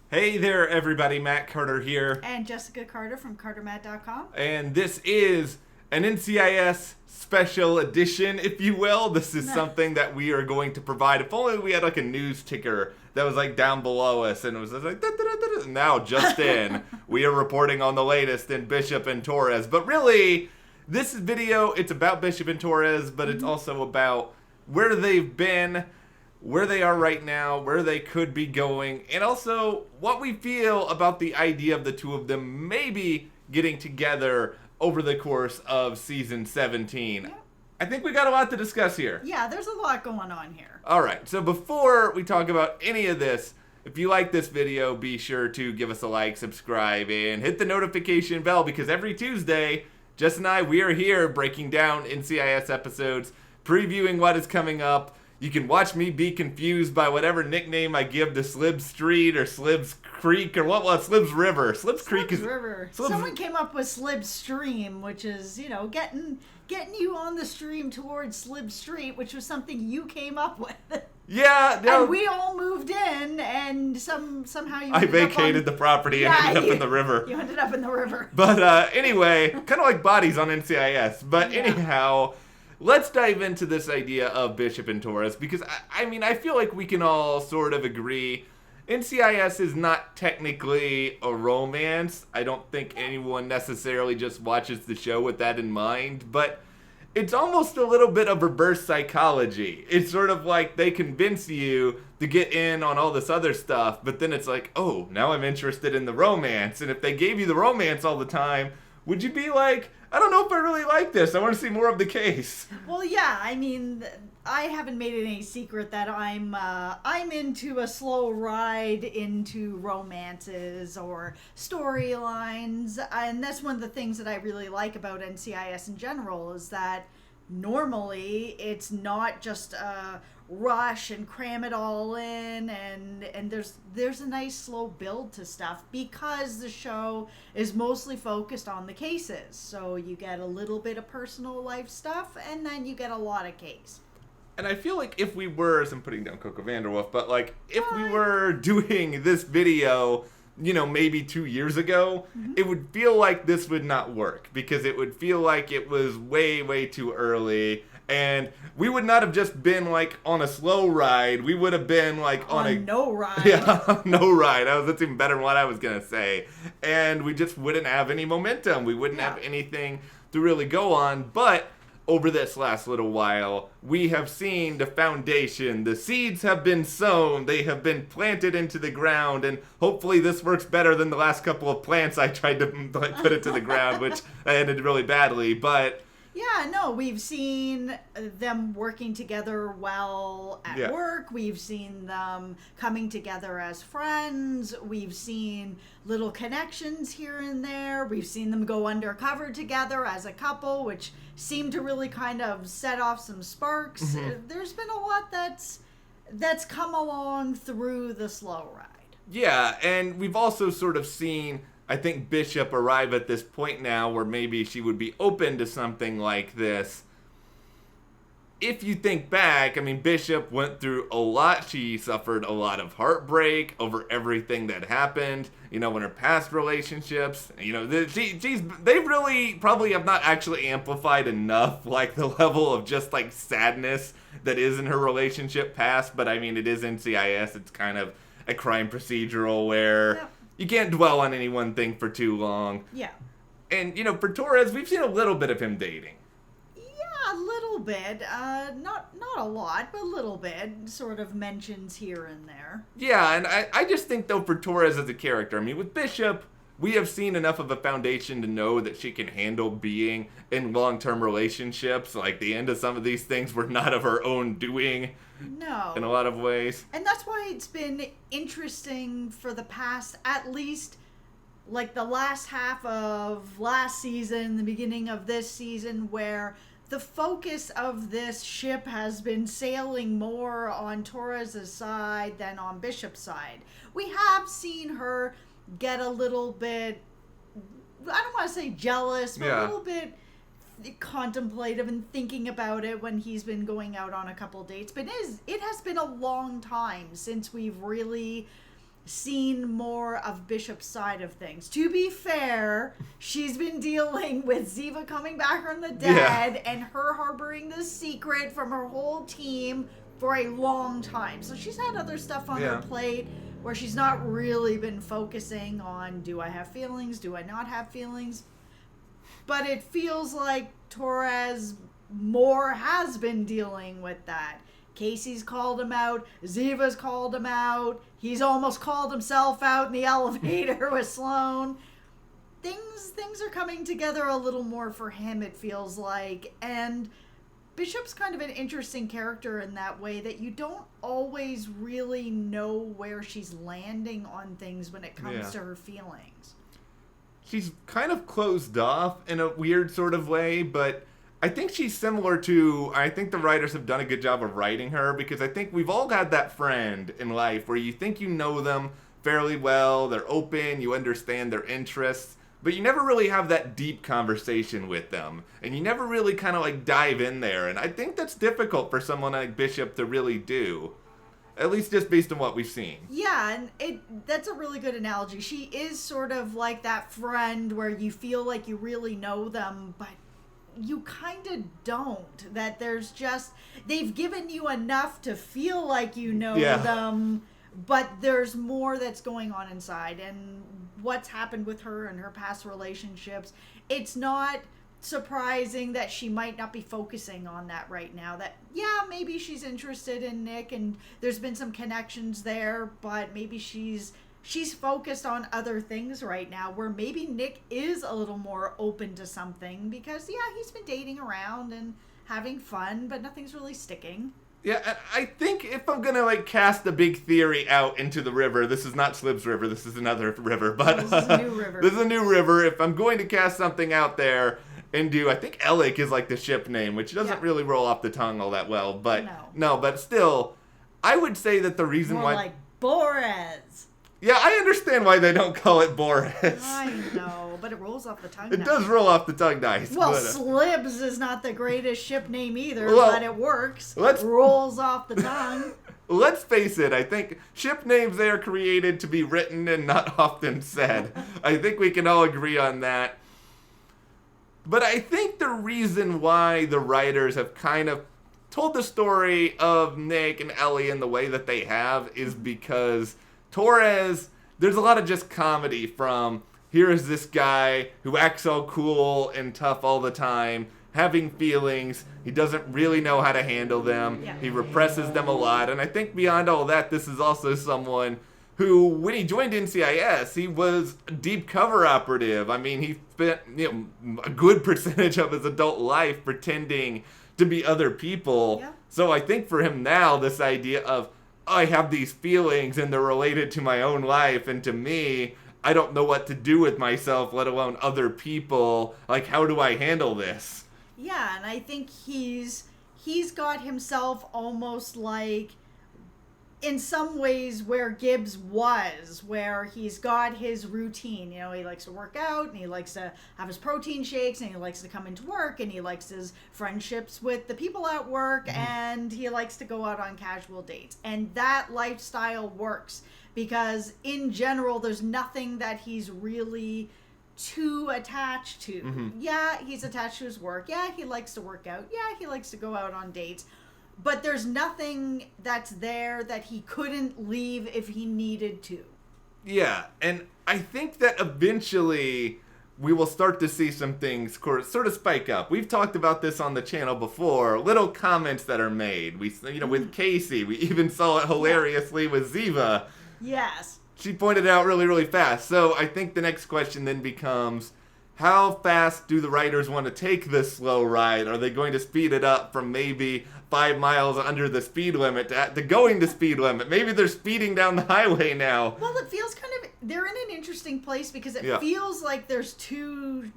Hey there, everybody. Matt Carter here. And Jessica Carter from CARTERMATT.com. And this is an NCIS special edition, if you will. This is something that we are going to provide. If only we had like a news ticker that was like down below us and it was like, da, da, da, da. Now just in, we are reporting on the latest in Bishop and Torres. But really, this video, it's about Bishop and Torres, but it's also about where they've been, where they are right now, where they could be going, and also what we feel about the idea of the two of them maybe getting together over the course of season 17. Yeah. I think we got a lot to discuss here. Yeah, there's a lot going on here. All right, so before we talk about any of this, if you like this video, be sure to give us a like, subscribe, and hit the notification bell, because every Tuesday, Jess and I, we are here breaking down NCIS episodes, previewing what is coming up. You can watch me be confused by whatever nickname I give to Slibs Street or Slibs Creek or what was Slibs River. Slibs Creek is River. Slibs... Someone came up with Slib Stream, which is, getting you on the stream towards Slib Street, which was something you came up with. Yeah, no. And we all moved in, and somehow you. I vacated the property and ended up in the river. You ended up in the river. But anyway, kind of like bodies on NCIS. But anyhow. Let's dive into this idea of Bishop and Torres, because, I feel like we can all sort of agree NCIS is not technically a romance. I don't think anyone necessarily just watches the show with that in mind, but it's almost a little bit of reverse psychology. It's sort of like they convince you to get in on all this other stuff, but then it's like, oh, now I'm interested in the romance. And if they gave you the romance all the time, would you be like, I don't know if I really like this. I want to see more of the case. Well, yeah. I haven't made it any secret that I'm into a slow ride into romances or storylines, and that's one of the things that I really like about NCIS in general is that normally it's not just a rush and cram it all in, and there's a nice slow build to stuff because the show is mostly focused on the cases. So you get a little bit of personal life stuff, and then you get a lot of case. And I feel like if we were, as I'm putting down Coco Vanderwolf, but like if we were doing this video, maybe 2 years ago, it would feel like this would not work because it would feel like it was way, way too early. And we would not have just been like on a slow ride. We would have been like on a no ride. Yeah, no ride. That's even better than what I was going to say. And we just wouldn't have any momentum. We wouldn't have anything to really go on. But over this last little while, we have seen the foundation. The seeds have been sown. They have been planted into the ground. And hopefully this works better than the last couple of plants I tried to put into the ground, which ended really badly. But yeah, no, we've seen them working together well at work. We've seen them coming together as friends. We've seen little connections here and there. We've seen them go undercover together as a couple, which seemed to really kind of set off some sparks. There's been a lot that's come along through the slow ride. Yeah, and we've also sort of seen, I think, Bishop arrive at this point now where maybe she would be open to something like this. If you think back, Bishop went through a lot. She suffered a lot of heartbreak over everything that happened, in her past relationships. They really probably have not actually amplified enough, like, the level of just, like, sadness that is in her relationship past. But, it is NCIS. It's kind of a crime procedural where you can't dwell on any one thing for too long. Yeah. And, for Torres, we've seen a little bit of him dating. Yeah, a little bit. Not a lot, but a little bit. Sort of mentions here and there. Yeah, and I just think, though, for Torres as a character, with Bishop, we have seen enough of a foundation to know that she can handle being in long-term relationships. Like, the end of some of these things were not of her own doing. No. In a lot of ways. And that's why it's been interesting for the past, at least, like the last half of last season, the beginning of this season, where the focus of this ship has been sailing more on Torres' side than on Bishop's side. We have seen her get a little bit, I don't want to say jealous, but a little bit contemplative and thinking about it when he's been going out on a couple dates. But it has been a long time since we've really seen more of Bishop's side of things. To be fair, she's been dealing with Ziva coming back from the dead and her harboring this secret from her whole team for a long time. So she's had other stuff on her plate where she's not really been focusing on, do I have feelings? Do I not have feelings? But it feels like Torres more has been dealing with that. Casey's called him out. Ziva's called him out. He's almost called himself out in the elevator with Sloane. Things are coming together a little more for him, it feels like. And Bishop's kind of an interesting character in that way, that you don't always really know where she's landing on things when it comes to her feelings. She's kind of closed off in a weird sort of way, but I think she's similar to, I think the writers have done a good job of writing her, because I think we've all had that friend in life where you think you know them fairly well, they're open, you understand their interests, but you never really have that deep conversation with them, and you never really kind of like dive in there, and I think that's difficult for someone like Bishop to really do. At least just based on what we've seen. Yeah, and that's a really good analogy. She is sort of like that friend where you feel like you really know them, but you kind of don't. That there's just, they've given you enough to feel like you know them, but there's more that's going on inside. And what's happened with her and her past relationships, it's not surprising that she might not be focusing on that right now. That maybe she's interested in Nick and there's been some connections there, but maybe she's focused on other things right now, where maybe Nick is a little more open to something, because he's been dating around and having fun, but nothing's really sticking. Yeah, I think if I'm gonna like cast a big theory out into the river, this is not Slib's River, this is another river, but this is a new river. This is a new river. If I'm going to cast something out there and do, I think Ellick is like the ship name, which doesn't really roll off the tongue all that well, but no, but still, I would say that the reason more why, like Boraz. Yeah, I understand why they don't call it Boris. I know, but it rolls off the tongue It does roll off the tongue nice. Well, Slibs is not the greatest ship name either, but it works. It rolls off the tongue. Let's face it, I think ship names, they are created to be written and not often said. I think we can all agree on that. But I think the reason why the writers have kind of told the story of Nick and Ellie in the way that they have is because Torres, there's a lot of just comedy from, here is this guy who acts all cool and tough all the time, having feelings, he doesn't really know how to handle them, he represses them a lot, and I think beyond all that, this is also someone who, when he joined NCIS, he was a deep cover operative. I mean, he spent a good percentage of his adult life pretending to be other people. Yeah. So I think for him now, this idea of, I have these feelings and they're related to my own life and to me, I don't know what to do with myself, let alone other people. Like, how do I handle this? Yeah, and I think he's got himself almost like, in some ways, where Gibbs was, where he's got his routine. You know, he likes to work out, and he likes to have his protein shakes, and he likes to come into work, and he likes his friendships with the people at work, and he likes to go out on casual dates. And that lifestyle works, because in general, there's nothing that he's really too attached to. Yeah, he's attached to his work. Yeah, he likes to work out. Yeah, he likes to go out on dates. But there's nothing that's there that he couldn't leave if he needed to. Yeah, and I think that eventually we will start to see some things sort of spike up. We've talked about this on the channel before, little comments that are made. We, with Casey, we even saw it hilariously with Ziva. Yes. She pointed out really, really fast. So I think the next question then becomes, how fast do the writers want to take this slow ride? Are they going to speed it up from maybe 5 miles under the speed limit to going to speed limit? Maybe they're speeding down the highway now. Well, it feels kind of, they're in an interesting place because it feels like there's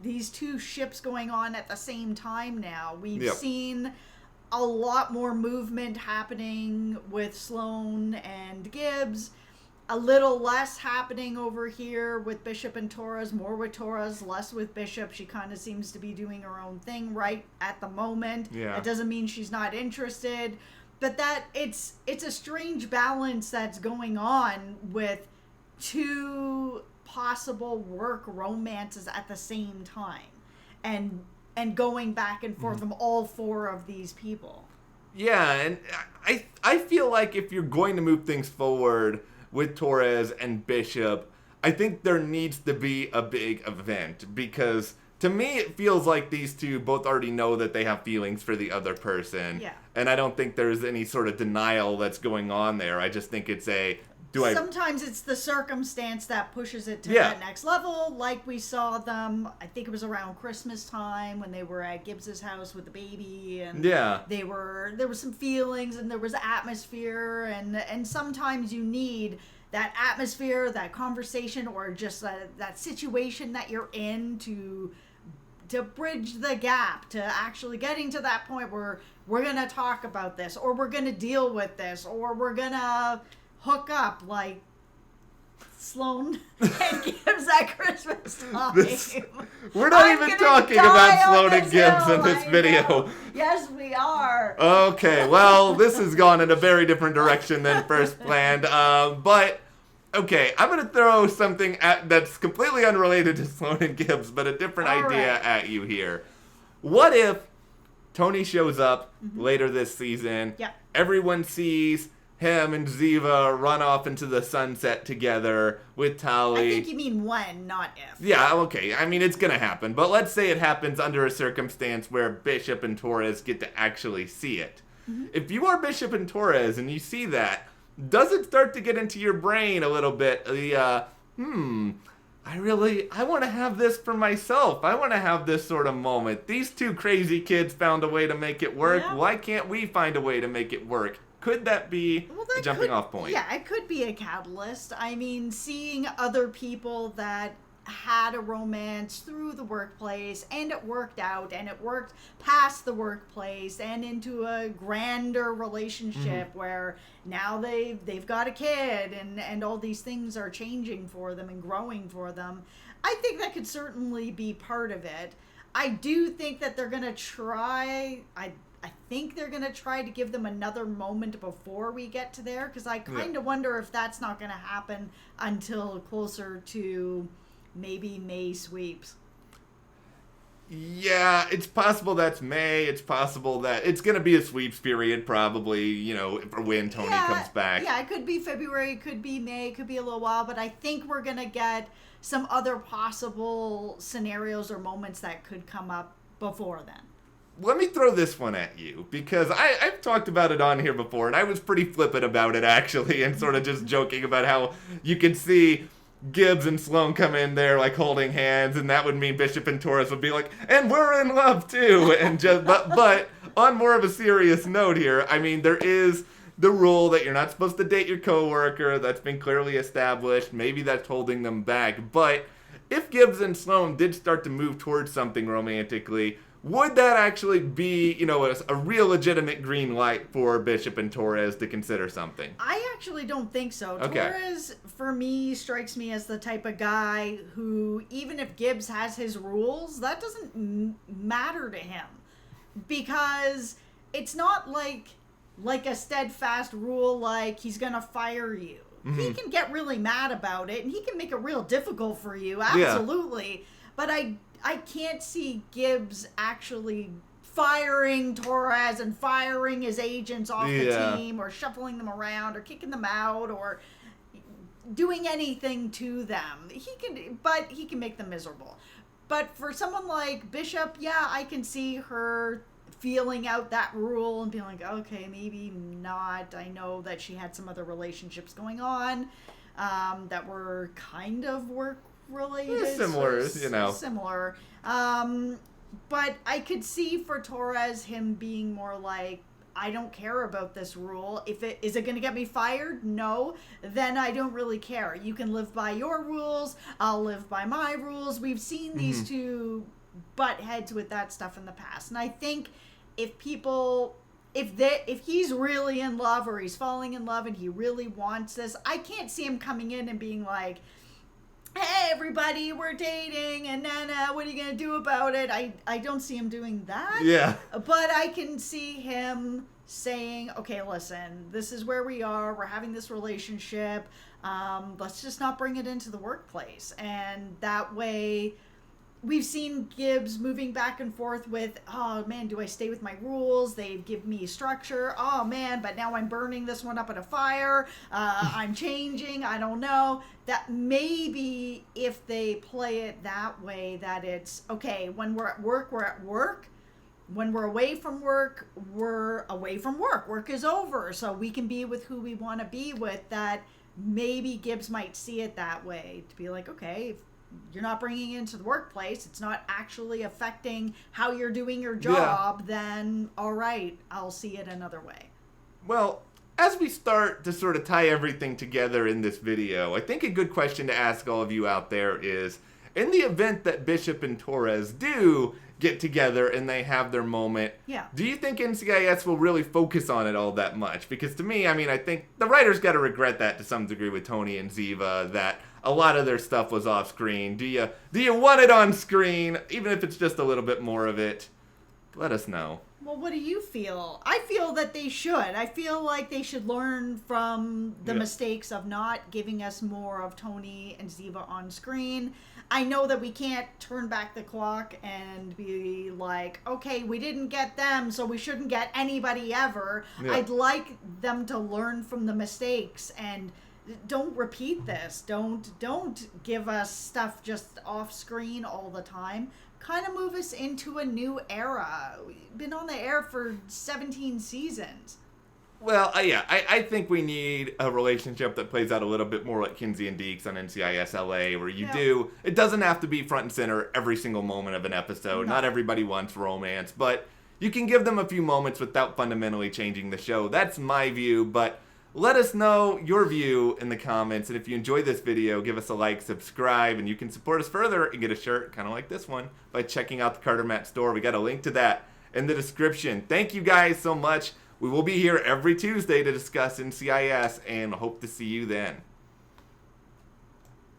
these two ships going on at the same time now. We've seen a lot more movement happening with Sloane and Gibbs. A little less happening over here with Bishop and Torres, more with Torres, less with Bishop. She kind of seems to be doing her own thing right at the moment. Yeah. That doesn't mean she's not interested, but that it's a strange balance that's going on with two possible work romances at the same time, and going back and forth from all four of these people. Yeah, and I feel like if you're going to move things forward with Torres and Bishop, I think there needs to be a big event, because to me it feels like these two both already know that they have feelings for the other person. Yeah. And I don't think there's any sort of denial that's going on there. I just think it's Sometimes it's the circumstance that pushes it to that next level, like we saw them, I think it was around Christmas time when they were at Gibbs's house with the baby, and there were some feelings and there was atmosphere, and sometimes you need that atmosphere, that conversation, or just that situation that you're in to bridge the gap to actually getting to that point where we're going to talk about this, or we're going to deal with this, or we're going to hook up like Sloane and Gibbs at Christmas time. We're not even talking about Sloane and Gibbs in this video. Yes, we are. Okay, well, this has gone in a very different direction than first planned. But, okay, I'm going to throw something that's completely unrelated to Sloane and Gibbs, but a different idea at you here. What if Tony shows up later this season, everyone sees him and Ziva run off into the sunset together with Tali. I think you mean when, not if. Yeah, okay. I mean, it's going to happen. But let's say it happens under a circumstance where Bishop and Torres get to actually see it. If you are Bishop and Torres and you see that, does it start to get into your brain a little bit? I want to have this for myself. I want to have this sort of moment. These two crazy kids found a way to make it work. Yeah. Why can't we find a way to make it work? Could that be a jumping off point? Yeah, it could be a catalyst. I mean, seeing other people that had a romance through the workplace, and it worked out, and it worked past the workplace and into a grander relationship where now they've got a kid, and all these things are changing for them and growing for them. I think that could certainly be part of it. I do think that they're going to try... I think they're going to try to give them another moment before we get to there, because I kind of wonder if that's not going to happen until closer to maybe May sweeps. Yeah, it's possible that's May. It's possible that it's going to be a sweeps period, probably, for when Tony comes back. Yeah, it could be February, it could be May, it could be a little while, but I think we're going to get some other possible scenarios or moments that could come up before then. Let me throw this one at you, because I've talked about it on here before, and I was pretty flippant about it, actually, and sort of just joking about how you can see Gibbs and Sloane come in there, like, holding hands, and that would mean Bishop and Torres would be like, and we're in love, too, and just, but on more of a serious note here, I mean, there is the rule that you're not supposed to date your coworker. That's been clearly established. Maybe that's holding them back, but if Gibbs and Sloane did start to move towards something romantically, would that actually be, a real legitimate green light for Bishop and Torres to consider something? I actually don't think so. Okay. Torres, for me, strikes me as the type of guy who, even if Gibbs has his rules, that doesn't matter to him. Because it's not like a steadfast rule like he's going to fire you. He can get really mad about it, and he can make it real difficult for you, absolutely. Yeah. But I can't see Gibbs actually firing Torres and firing his agents off the team, or shuffling them around, or kicking them out, or doing anything to them. He can make them miserable. But for someone like Bishop, I can see her feeling out that rule and being like, okay, maybe not. I know that she had some other relationships going on that were kind of work related. Similar. Similar. But I could see for Torres him being more like, I don't care about this rule. Is it going to get me fired? No. Then I don't really care. You can live by your rules. I'll live by my rules. We've seen these two butt heads with that stuff in the past. And I think if he's really in love, or he's falling in love and he really wants this, I can't see him coming in and being like, hey, everybody, we're dating, and then what are you going to do about it? I don't see him doing that. Yeah. But I can see him saying, okay, listen, this is where we are. We're having this relationship. Let's just not bring it into the workplace. And that way, we've seen Gibbs moving back and forth with, oh man, do I stay with my rules? They give me structure. Oh man, but now I'm burning this one up in a fire. I'm changing. I don't know. That maybe if they play it that way, that it's, okay, when we're at work, we're at work. When we're away from work, we're away from work. Work is over, so we can be with who we want to be with. That maybe Gibbs might see it that way, to be like, okay, if you're not bringing it into the workplace, it's not actually affecting how you're doing your job, then all right, I'll see it another way. Well, as we start to sort of tie everything together in this video, I think a good question to ask all of you out there is, in the event that Bishop and Torres do get together and they have their moment, do you think NCIS will really focus on it all that much? Because to me, I mean, I think the writers got to regret that to some degree with Tony and Ziva, that a lot of their stuff was off screen. Do you want it on screen, even if it's just a little bit more of it? Let us know. Well, what do you feel? I feel that they should. I feel like they should learn from the mistakes of not giving us more of Tony and Ziva on screen. I know that we can't turn back the clock and be like, okay, we didn't get them, so we shouldn't get anybody ever. I'd like them to learn from the mistakes and don't repeat this. Don't give us stuff just off screen all the time. Kind of move us into a new era. We've been on the air for 17 seasons. Well, I think we need a relationship that plays out a little bit more like Kinsey and Deeks on NCIS LA, where it doesn't have to be front and center every single moment of an episode. Not everybody wants romance, but you can give them a few moments without fundamentally changing the show. That's my view, but let us know your view in the comments, and if you enjoyed this video, give us a like, subscribe, and you can support us further and get a shirt kind of like this one by checking out the CARTERMATT store. We got a link to that in the description. Thank you guys so much. We will be here every Tuesday to discuss NCIS, and hope to see you then.